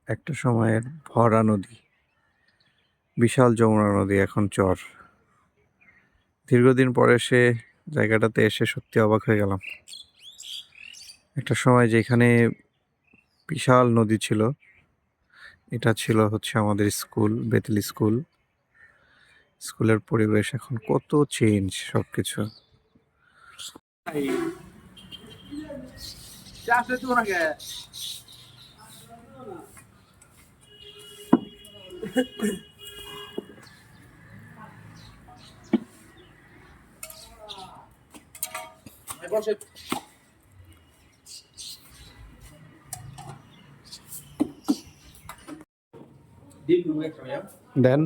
একটা সময়ের ভরা নদী, বিশাল যমুনা নদী এখন চর। দীর্ঘদিন পরে সে জায়গাটাতে এসে সত্যি অবাক হয়ে গেলাম। একটা সময় যেখানে বিশাল নদী ছিল, এটা ছিল হচ্ছে আমাদের স্কুল, বেতেল স্কুল। স্কুলের পরিবেশ এখন কত চেঞ্জ সবকিছু। দেন